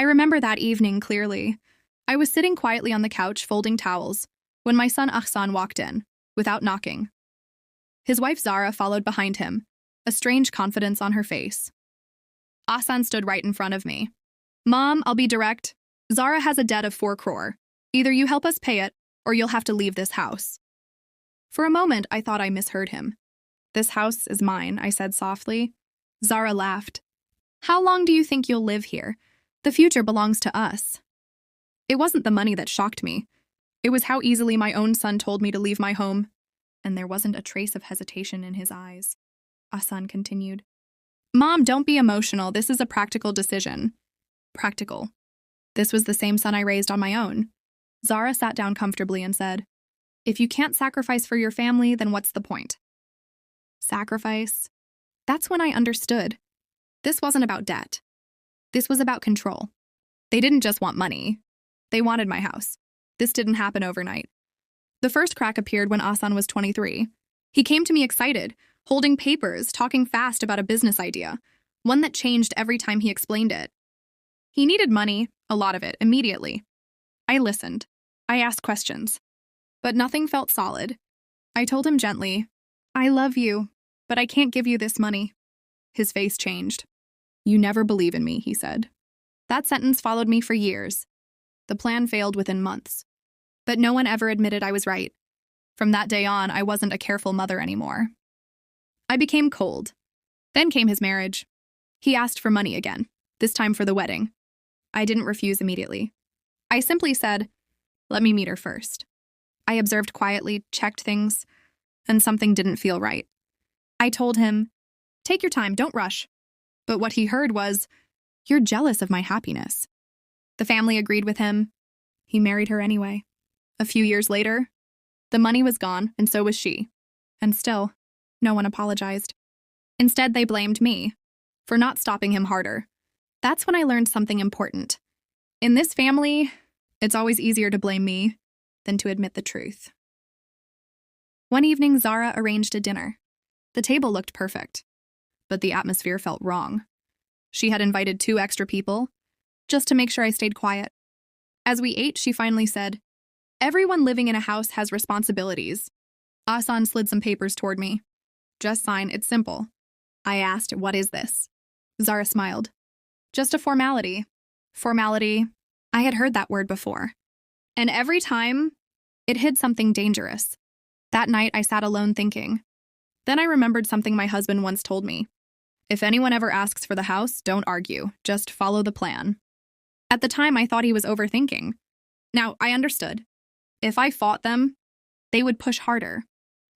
I remember that evening clearly. I was sitting quietly on the couch folding towels when my son Ahsan walked in, without knocking. His wife Zara followed behind him, a strange confidence on her face. Ahsan stood right in front of me. "Mom, I'll be direct. Zara has a debt of 4 crore. Either you help us pay it, or you'll have to leave this house." For a moment, I thought I misheard him. "This house is mine," I said softly. Zara laughed. "How long do you think you'll live here? The future belongs to us." It wasn't the money that shocked me. It was how easily my own son told me to leave my home. And there wasn't a trace of hesitation in his eyes. Ahsan continued. "Mom, don't be emotional. This is a practical decision." Practical. This was the same son I raised on my own. Zara sat down comfortably and said, "If you can't sacrifice for your family, then what's the point?" Sacrifice? That's when I understood. This wasn't about debt. This was about control. They didn't just want money. They wanted my house. This didn't happen overnight. The first crack appeared when Ahsan was 23. He came to me excited, holding papers, talking fast about a business idea, one that changed every time he explained it. He needed money, a lot of it, immediately. I listened. I asked questions. But nothing felt solid. I told him gently, "I love you, but I can't give you this money." His face changed. "You never believe in me," he said. That sentence followed me for years. The plan failed within months. But no one ever admitted I was right. From that day on, I wasn't a careful mother anymore. I became cold. Then came his marriage. He asked for money again, this time for the wedding. I didn't refuse immediately. I simply said, "Let me meet her first." I observed quietly, checked things, and something didn't feel right. I told him, "Take your time, don't rush." But what he heard was, "You're jealous of my happiness." The family agreed with him. He married her anyway. A few years later, the money was gone, and so was she. And still, no one apologized. Instead, they blamed me for not stopping him harder. That's when I learned something important. In this family, it's always easier to blame me than to admit the truth. One evening, Zara arranged a dinner. The table looked perfect, but the atmosphere felt wrong. She had invited 2 extra people, just to make sure I stayed quiet. As we ate, she finally said, "Everyone living in a house has responsibilities." Ahsan slid some papers toward me. "Just sign, it's simple." I asked, "What is this?" Zara smiled. "Just a formality." Formality. I had heard that word before. And every time, it hid something dangerous. That night, I sat alone thinking. Then I remembered something my husband once told me. If anyone ever asks for the house, don't argue. Just follow the plan. At the time, I thought he was overthinking. Now, I understood. If I fought them, they would push harder.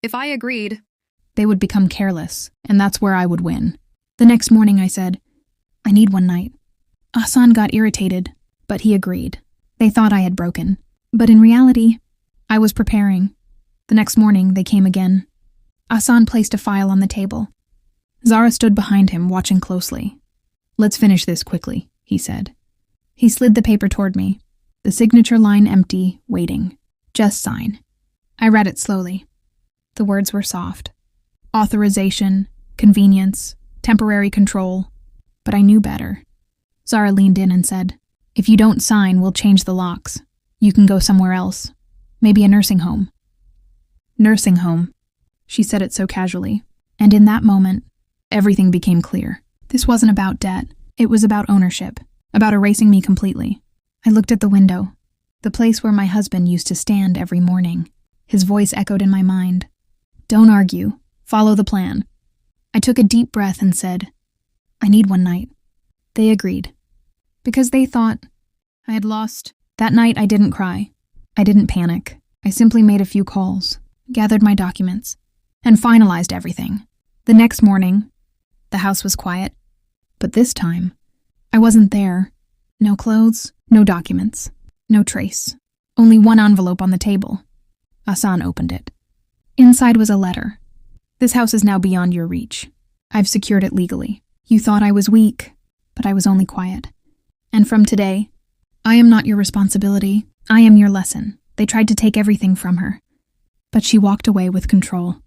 If I agreed, they would become careless, and that's where I would win. The next morning, I said, "I need one night." Ahsan got irritated, but he agreed. They thought I had broken. But in reality, I was preparing. The next morning, they came again. Ahsan placed a file on the table. Zara stood behind him, watching closely. "Let's finish this quickly," he said. He slid the paper toward me, the signature line empty, waiting. "Just sign." I read it slowly. The words were soft. Authorization, convenience, temporary control. But I knew better. Zara leaned in and said, "If you don't sign, we'll change the locks. You can go somewhere else. Maybe a nursing home." Nursing home. She said it so casually. And in that moment, everything became clear. This wasn't about debt. It was about ownership, about erasing me completely. I looked at the window, the place where my husband used to stand every morning. His voice echoed in my mind. "Don't argue. Follow the plan." I took a deep breath and said, "I need one night." They agreed. Because they thought I had lost. That night, I didn't cry. I didn't panic. I simply made a few calls, gathered my documents, and finalized everything. The next morning, the house was quiet. But this time, I wasn't there. No clothes, no documents, no trace. Only one envelope on the table. Ahsan opened it. Inside was a letter. "This house is now beyond your reach. I've secured it legally. You thought I was weak, but I was only quiet. And from today, I am not your responsibility. I am your lesson." They tried to take everything from her, but she walked away with control.